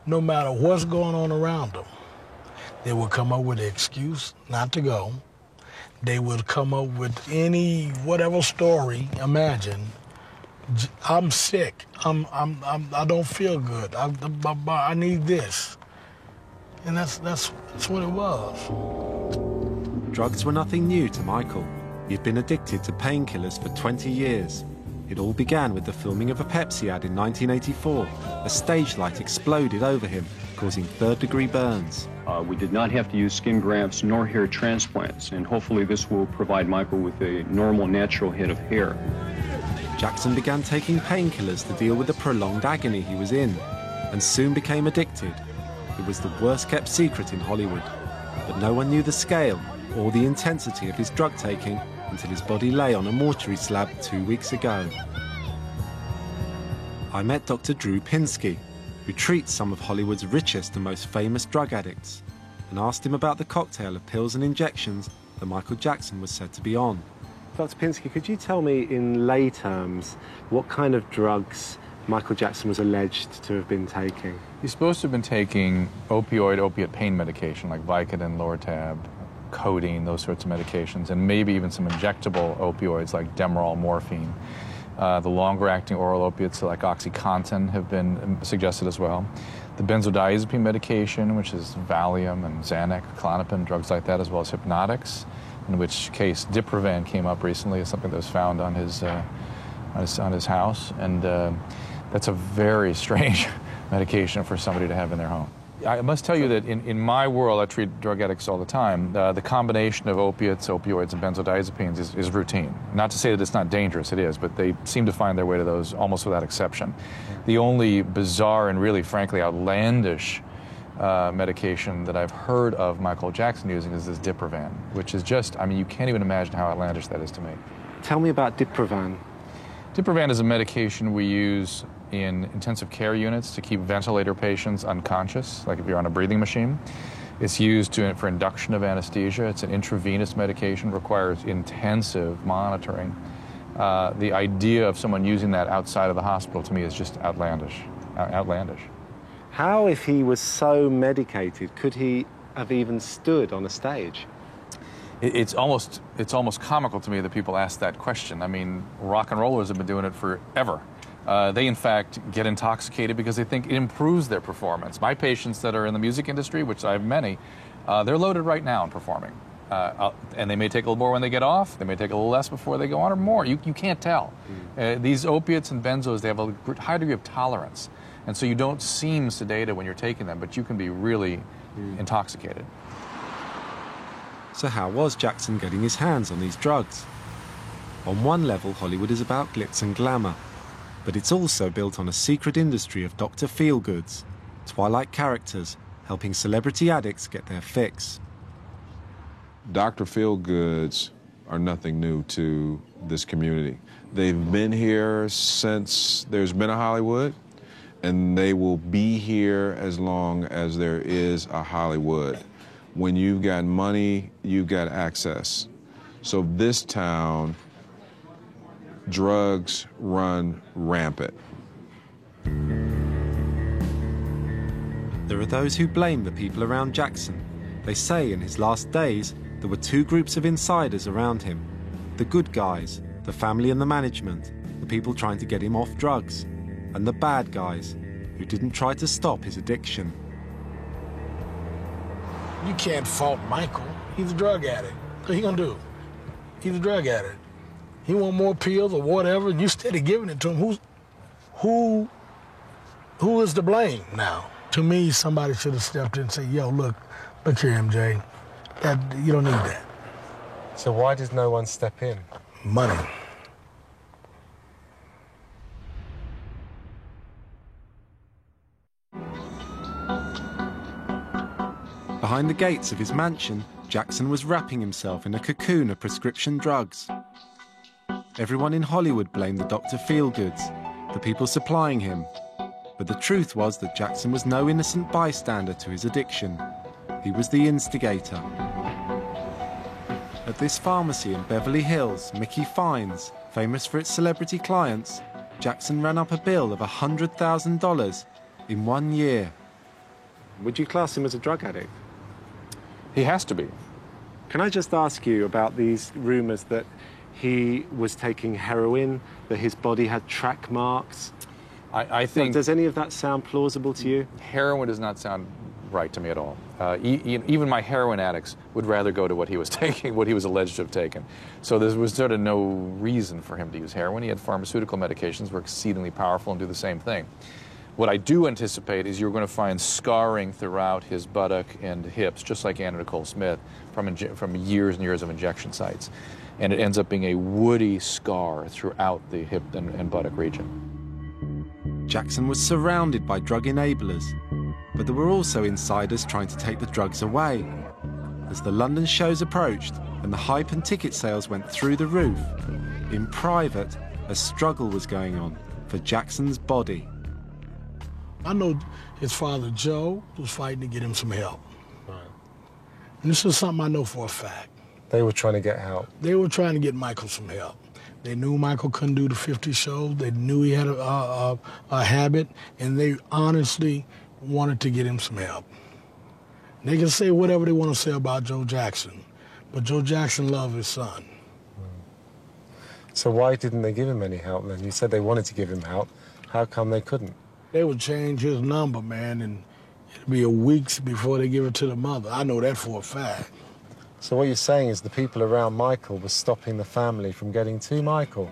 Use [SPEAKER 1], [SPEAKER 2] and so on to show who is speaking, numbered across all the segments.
[SPEAKER 1] no matter what's going on around them, they would come up with an excuse not to go. They would come up with any, whatever story, imagine. I'm sick. I don't feel good. I need this. And that's what it was.
[SPEAKER 2] Drugs were nothing new to Michael. He'd been addicted to painkillers for 20 years. It all began with the filming of a Pepsi ad in 1984. A stage light exploded over him, causing third-degree burns.
[SPEAKER 3] We did not have to use skin grafts nor hair transplants, and hopefully this will provide Michael with a normal, natural head of hair.
[SPEAKER 2] Jackson began taking painkillers to deal with the prolonged agony he was in, and soon became addicted. It was the worst-kept secret in Hollywood, but no one knew the scale or the intensity of his drug-taking until his body lay on a mortuary slab 2 weeks ago. I met Dr. Drew Pinsky, who treats some of Hollywood's richest and most famous drug addicts, and asked him about the cocktail of pills and injections that Michael Jackson was said to be on. Dr. Pinsky, could you tell me in lay terms what kind of drugs Michael Jackson was alleged to have been taking?
[SPEAKER 4] He's supposed to have been taking opiate pain medication like Vicodin, Lortab, codeine, those sorts of medications, and maybe even some injectable opioids like Demerol, morphine. The longer-acting oral opiates like OxyContin have been suggested as well. The benzodiazepine medication, which is Valium and Xanax, Klonopin, drugs like that, as well as hypnotics, in which case Diprovan came up recently as something that was found on his house, and that's a very strange medication for somebody to have in their home. I must tell you that in my world, I treat drug addicts all the time. The combination of opiates, opioids, and benzodiazepines is routine. Not to say that it's not dangerous, it is, but they seem to find their way to those almost without exception. The only bizarre and really, frankly, outlandish medication that I've heard of Michael Jackson using is this Diprovan, which is just, I mean, you can't even imagine how outlandish that is to me.
[SPEAKER 2] Tell me about Diprovan.
[SPEAKER 4] Diprovan is a medication we use in intensive care units to keep ventilator patients unconscious, like if you're on a breathing machine. It's used for induction of anesthesia. It's an intravenous medication, requires intensive monitoring. The idea of someone using that outside of the hospital to me is just outlandish.
[SPEAKER 2] How, if he was so medicated, could he have even stood on a stage?
[SPEAKER 4] It's almost comical to me that people ask that question. I mean, rock and rollers have been doing it forever. They, in fact, get intoxicated because they think it improves their performance. My patients that are in the music industry, which I have many, they're loaded right now in performing. And they may take a little more when they get off. They may take a little less before they go on, or more. You can't tell. These opiates and benzos, they have a high degree of tolerance. And so you don't seem sedated when you're taking them, but you can be really intoxicated.
[SPEAKER 2] So how was Jackson getting his hands on these drugs? On one level, Hollywood is about glitz and glamour, but it's also built on a secret industry of Dr. Feelgoods, Twilight characters helping celebrity addicts get their fix.
[SPEAKER 5] Dr. Feelgoods are nothing new to this community. They've been here since there's been a Hollywood, and they will be here as long as there is a Hollywood. When you've got money, you've got access. So this town, drugs run rampant.
[SPEAKER 2] There are those who blame the people around Jackson. They say in his last days, there were two groups of insiders around him. The good guys, the family and the management, the people trying to get him off drugs, and the bad guys, who didn't try to stop his addiction.
[SPEAKER 1] You can't fault Michael. He's a drug addict. What he gonna do? He's a drug addict. He want more pills or whatever, and you steady giving it to him. Who is to blame now? To me, somebody should have stepped in and said, yo, look here, MJ, you don't need that.
[SPEAKER 2] So why does no one step in?
[SPEAKER 1] Money.
[SPEAKER 2] Behind the gates of his mansion, Jackson was wrapping himself in a cocoon of prescription drugs. Everyone in Hollywood blamed the Dr. Feelgoods, the people supplying him. But the truth was that Jackson was no innocent bystander to his addiction. He was the instigator. At this pharmacy in Beverly Hills, Mickey Fines, famous for its celebrity clients, Jackson ran up a bill of $100,000 in 1 year. Would you class him as a drug addict?
[SPEAKER 4] He has to be.
[SPEAKER 2] Can I just ask you about these rumours that he was taking heroin, that his body had track marks?
[SPEAKER 4] I think...
[SPEAKER 2] Does any of that sound plausible to you?
[SPEAKER 4] Heroin does not sound right to me at all. Even my heroin addicts would rather go to what he was taking, what he was alleged to have taken. So there was sort of no reason for him to use heroin. He had pharmaceutical medications, were exceedingly powerful and do the same thing. What I do anticipate is you're going to find scarring throughout his buttock and hips, just like Anna Nicole Smith, from years and years of injection sites. And it ends up being a woody scar throughout the hip and buttock region.
[SPEAKER 2] Jackson was surrounded by drug enablers, but there were also insiders trying to take the drugs away. As the London shows approached and the hype and ticket sales went through the roof, in private, a struggle was going on for Jackson's body.
[SPEAKER 1] I know his father, Joe, was fighting to get him some help. Right. And this is something I know for a fact.
[SPEAKER 2] They were trying to get help?
[SPEAKER 1] They were trying to get Michael some help. They knew Michael couldn't do the 50 shows. They knew he had a habit, and they honestly wanted to get him some help. They can say whatever they want to say about Joe Jackson, but Joe Jackson loved his son.
[SPEAKER 2] So why didn't they give him any help then? You said they wanted to give him help. How come they couldn't?
[SPEAKER 1] They would change his number, man, and it'd be weeks before they give it to the mother. I know that for a fact.
[SPEAKER 2] So what you're saying is the people around Michael were stopping the family from getting to Michael?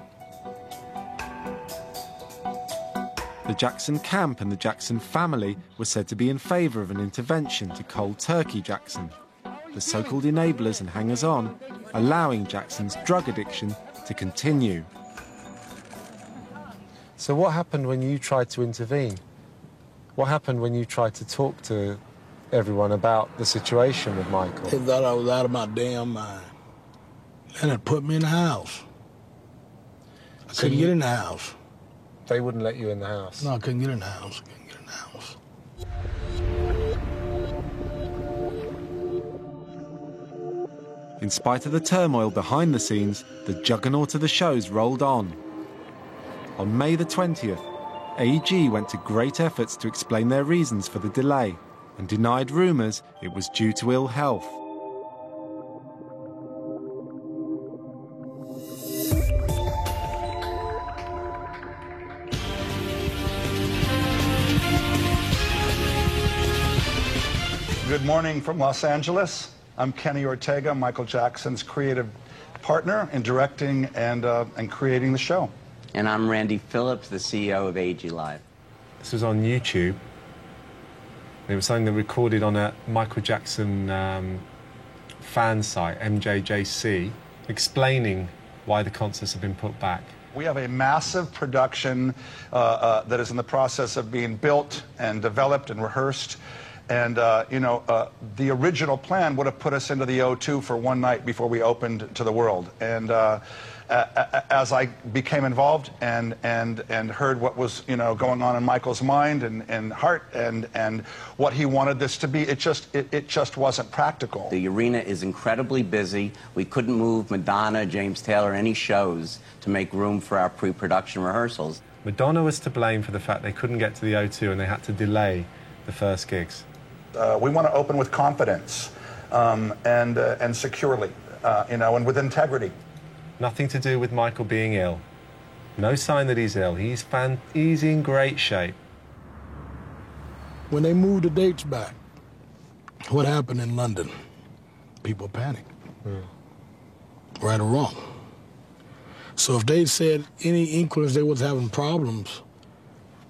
[SPEAKER 2] The Jackson camp and the Jackson family were said to be in favour of an intervention to cold turkey Jackson, the so-called enablers and hangers-on, allowing Jackson's drug addiction to continue. So what happened when you tried to intervene? What happened when you tried to talk to everyone about the situation with Michael?
[SPEAKER 1] They thought I was out of my damn mind. And it put me in the house. I couldn't get in the house.
[SPEAKER 2] They wouldn't let you in the house?
[SPEAKER 1] No, I couldn't get in the house.
[SPEAKER 2] In spite of the turmoil behind the scenes, the juggernaut of the shows rolled on. On May the 20th, AEG went to great efforts to explain their reasons for the delay and denied rumours it was due to ill health.
[SPEAKER 6] Good morning from Los Angeles. I'm Kenny Ortega, Michael Jackson's creative partner in directing and creating the show.
[SPEAKER 7] And I'm Randy Phillips, the CEO of AEG Live.
[SPEAKER 2] This was on YouTube. It was something that recorded on a Michael Jackson fan site, MJJC, explaining why the concerts have been put back.
[SPEAKER 6] We have a massive production that is in the process of being built and developed and rehearsed. And, the original plan would have put us into the O2 for one night before we opened to the world. And as I became involved and heard what was, going on in Michael's mind and heart and what he wanted this to be, it just wasn't practical.
[SPEAKER 7] The arena is incredibly busy. We couldn't move Madonna, James Taylor, any shows to make room for our pre-production rehearsals.
[SPEAKER 2] Madonna was to blame for the fact they couldn't get to the O2 and they had to delay the first gigs.
[SPEAKER 6] We want to open with confidence and securely, and with integrity.
[SPEAKER 2] Nothing to do with Michael being ill. No sign that he's ill. He's in great shape.
[SPEAKER 1] When they moved the dates back, what happened in London? People panicked. Right or wrong. So if they said any inklings they was having problems,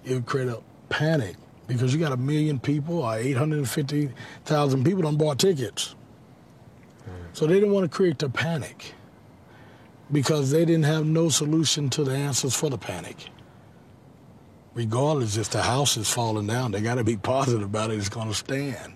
[SPEAKER 1] it would create a panic. Because you got 1 million people or 850,000 people done bought tickets. So they didn't want to create the panic because they didn't have no solution to the answers for the panic. Regardless if the house is falling down, they got to be positive about it. It's going to stand.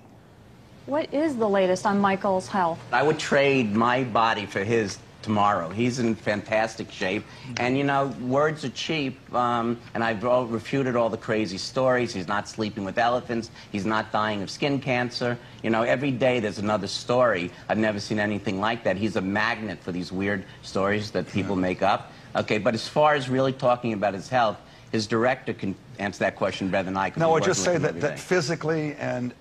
[SPEAKER 8] What is the latest on Michael's health?
[SPEAKER 7] I would trade my body for his tomorrow. He's in fantastic shape. And, words are cheap, and I've refuted all the crazy stories. He's not sleeping with elephants. He's not dying of skin cancer. Every day there's another story. I've never seen anything like that. He's a magnet for these weird stories that people make up. Okay, but as far as really talking about his health, his director can answer that question better than I can.
[SPEAKER 6] No, I just say that physically and